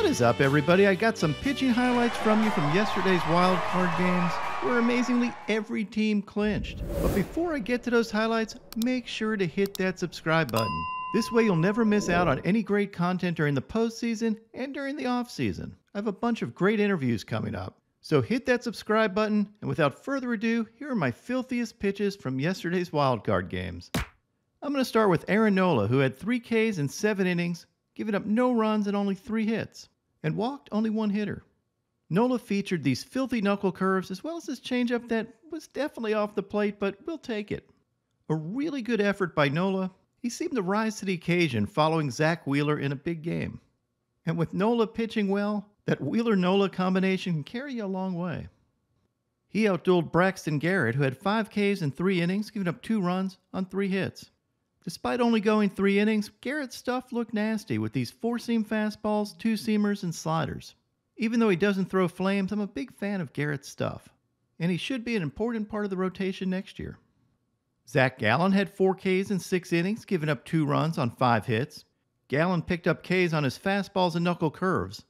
What is up, everybody? I got some pitching highlights from you from yesterday's wild card games, where amazingly every team clinched. But before I get to those highlights, make sure to hit that subscribe button. This way you'll never miss out on any great content during the postseason and during the offseason. I have a bunch of great interviews coming up. So hit that subscribe button, and without further ado, here are my filthiest pitches from yesterday's wild card games. I'm going to start with Aaron Nola, who had 3 Ks in 7 innings, giving up no runs and only 3 hits, and walked only 1 hitter. Nola featured these filthy knuckle curves as well as his changeup that was definitely off the plate, but we'll take it. A really good effort by Nola. He seemed to rise to the occasion following Zach Wheeler in a big game. And with Nola pitching well, that Wheeler-Nola combination can carry you a long way. He outdueled Braxton Garrett, who had 5 Ks in 3 innings, giving up 2 runs on 3 hits. Despite only going 3 innings, Garrett's stuff looked nasty with these 4-seam fastballs, 2-seamers, and sliders. Even though he doesn't throw flames, I'm a big fan of Garrett's stuff, and he should be an important part of the rotation next year. Zac Gallen had 4 Ks in 6 innings, giving up 2 runs on 5 hits. Gallen picked up Ks on his fastballs and knuckle curves.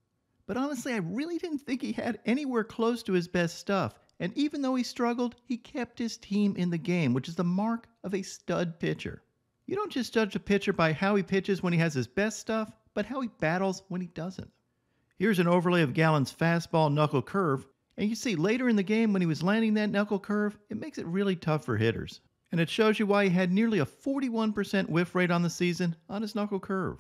But honestly, I really didn't think he had anywhere close to his best stuff, and even though he struggled, he kept his team in the game, which is the mark of a stud pitcher. You don't just judge a pitcher by how he pitches when he has his best stuff, but how he battles when he doesn't. Here's an overlay of Gallen's fastball knuckle curve, and you see later in the game when he was landing that knuckle curve, it makes it really tough for hitters. And it shows you why he had nearly a 41% whiff rate on the season on his knuckle curve.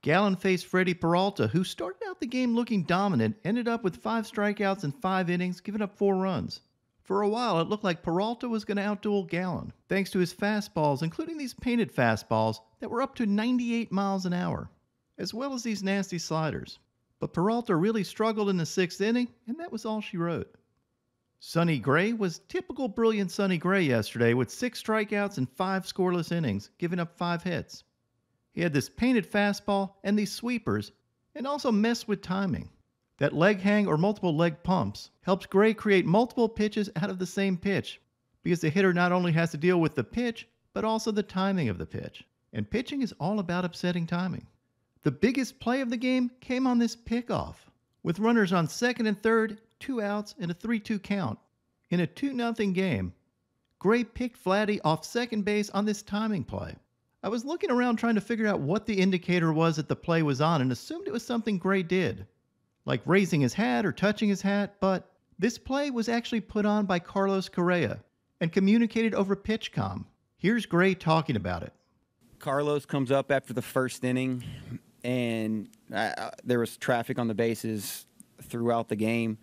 Gallen faced Freddie Peralta, who started out the game looking dominant, ended up with 5 strikeouts in 5 innings, giving up 4 runs. For a while, it looked like Peralta was going to outduel Gallen, thanks to his fastballs, including these painted fastballs that were up to 98 miles an hour, as well as these nasty sliders. But Peralta really struggled in the 6th inning, and that was all she wrote. Sonny Gray was typical brilliant Sonny Gray yesterday with 6 strikeouts and 5 scoreless innings, giving up 5 hits. He had this painted fastball and these sweepers, and also messed with timing. That leg hang or multiple leg pumps helps Gray create multiple pitches out of the same pitch, because the hitter not only has to deal with the pitch, but also the timing of the pitch. And pitching is all about upsetting timing. The biggest play of the game came on this pickoff, with runners on 2nd and 3rd, 2 outs, and a 3-2 count. In a 2-0 game, Gray picked Vladdy off second base on this timing play. I was looking around trying to figure out what the indicator was that the play was on and assumed it was something Gray did, like raising his hat or touching his hat, but this play was actually put on by Carlos Correa and communicated over PitchCom. Here's Gray talking about it. Carlos comes up after the 1st inning, and there was traffic on the bases throughout the game.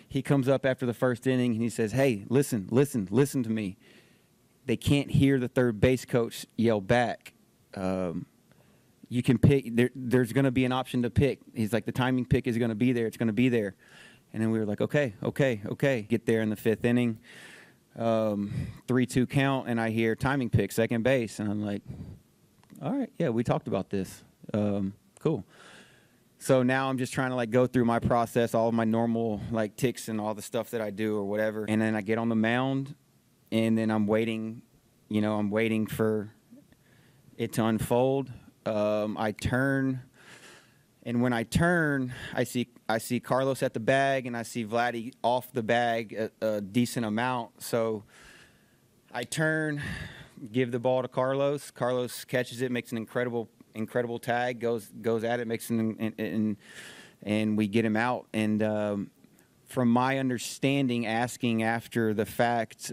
He comes up after the 1st inning, and he says, "Hey, listen to me." They can't hear the third base coach yell back. You can pick. There's going to be an option to pick. He's like, the timing pick is going to be there. It's going to be there. And then we were like, okay. Get there in the 5th inning, 3-2 count, and I hear timing pick, second base. And I'm like, all right, yeah, we talked about this. Cool. So now I'm just trying to go through my process, all of my normal ticks and all the stuff that I do or whatever. And then I get on the mound, and then I'm waiting. I'm waiting for it to unfold. I turn, and when I turn, I see Carlos at the bag, and I see Vladdy off the bag a decent amount. So I turn, give the ball to Carlos. Carlos catches it, makes an incredible tag, goes at it, makes and we get him out. And from my understanding, asking after the fact,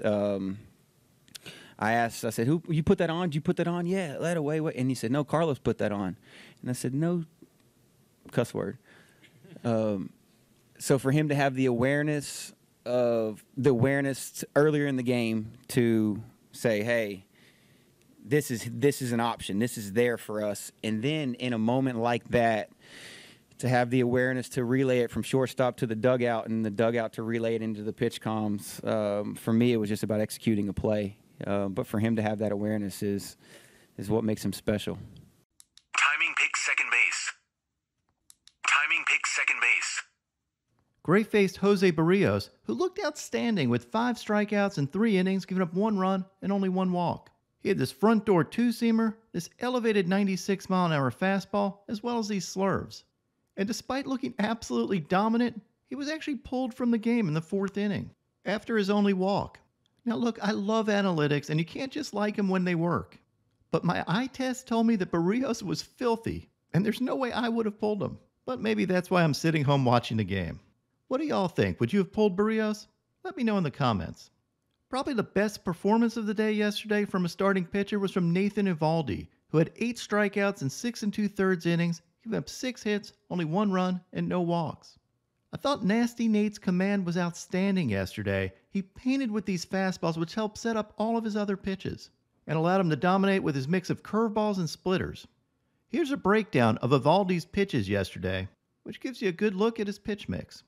I said, "Who you put that on? Did you put that on?" "Yeah, that away." And he said, "No, Carlos put that on." And I said, "No," cuss word. So for him to have the awareness earlier in the game to say, "Hey, this is an option. This is there for us," and then in a moment like that, to have the awareness to relay it from shortstop to the dugout, and the dugout to relay it into the pitch comms. For me, it was just about executing a play. But for him to have that awareness is what makes him special. Timing pick second base. Timing pick second base. Gray faced Jose Barrios, who looked outstanding with 5 strikeouts in 3 innings, giving up 1 run and only 1 walk. He had this front door 2-seamer, this elevated 96-mile-an-hour fastball, as well as these slurves. And despite looking absolutely dominant, he was actually pulled from the game in the 4th inning after his only walk. Now look, I love analytics, and you can't just like them when they work. But my eye test told me that Berríos was filthy, and there's no way I would have pulled him. But maybe that's why I'm sitting home watching the game. What do y'all think? Would you have pulled Berríos? Let me know in the comments. Probably the best performance of the day yesterday from a starting pitcher was from Nathan Eovaldi, who had 8 strikeouts in 6 2/3 innings, giving up 6 hits, only 1 run, and no walks. I thought Nasty Nate's command was outstanding yesterday. He painted with these fastballs, which helped set up all of his other pitches, and allowed him to dominate with his mix of curveballs and splitters. Here's a breakdown of Eovaldi's pitches yesterday, which gives you a good look at his pitch mix.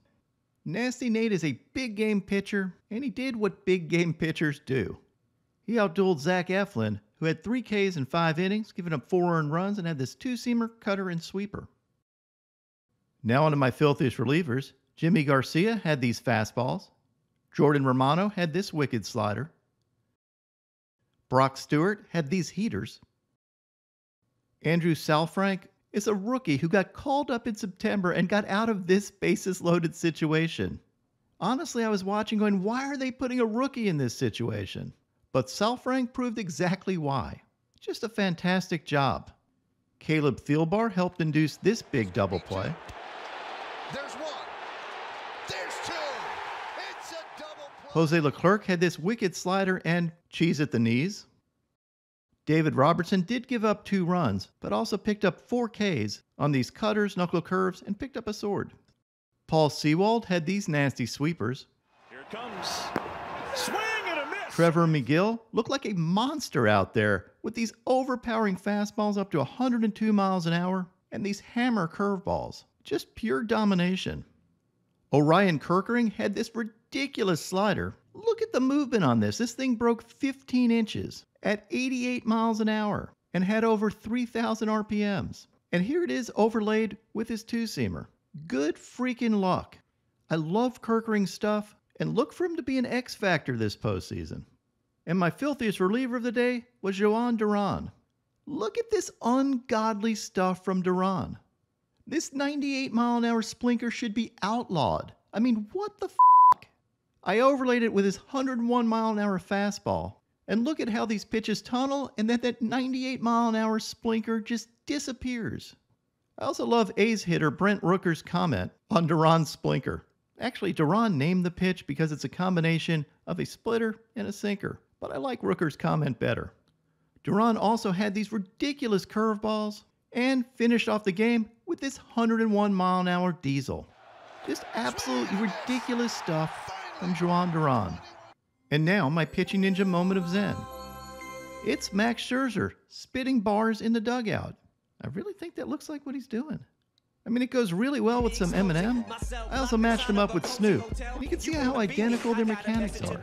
Nasty Nate is a big game pitcher, and he did what big game pitchers do. He outdueled Zach Eflin, who had 3 Ks in 5 innings, giving up 4 earned runs, and had this 2-seamer, cutter, and sweeper. Now onto my filthiest relievers. Jimmy Garcia had these fastballs. Jordan Romano had this wicked slider. Brock Stewart had these heaters. Andrew Salfrank is a rookie who got called up in September and got out of this bases-loaded situation. Honestly, I was watching going, why are they putting a rookie in this situation? But Salfrank proved exactly why. Just a fantastic job. Caleb Thielbar helped induce this big double play. There's 1. There's 2. It's a double play. Jose Leclerc had this wicked slider and cheese at the knees. David Robertson did give up 2 runs, but also picked up 4 Ks on these cutters, knuckle curves, and picked up a sword. Paul Sewald had these nasty sweepers. Here it comes. Swing and a miss. Trevor Megill looked like a monster out there with these overpowering fastballs up to 102 miles an hour and these hammer curveballs. Just pure domination. Orion Kerkering had this ridiculous slider. Look at the movement on this. This thing broke 15 inches at 88 miles an hour and had over 3,000 RPMs. And here it is overlaid with his 2-seamer. Good freaking luck. I love Kerkering's stuff and look for him to be an X factor this postseason. And my filthiest reliever of the day was Jhoan Duran. Look at this ungodly stuff from Duran. This 98 mile an hour splinker should be outlawed. I mean, what the f***? I overlaid it with his 101 mile an hour fastball. And look at how these pitches tunnel and then that 98 mile an hour splinker just disappears. I also love A's hitter Brent Rooker's comment on Duran's splinker. Actually, Duran named the pitch because it's a combination of a splitter and a sinker, but I like Rooker's comment better. Duran also had these ridiculous curveballs and finished off the game with this 101 mile an hour diesel. Just absolutely ridiculous stuff from Jhoan Duran. And now my pitching ninja moment of zen. It's Max Scherzer spitting bars in the dugout. I really think that looks like what he's doing. I mean, it goes really well with some Eminem. I also matched him up with Snoop. And you can see how identical their mechanics are.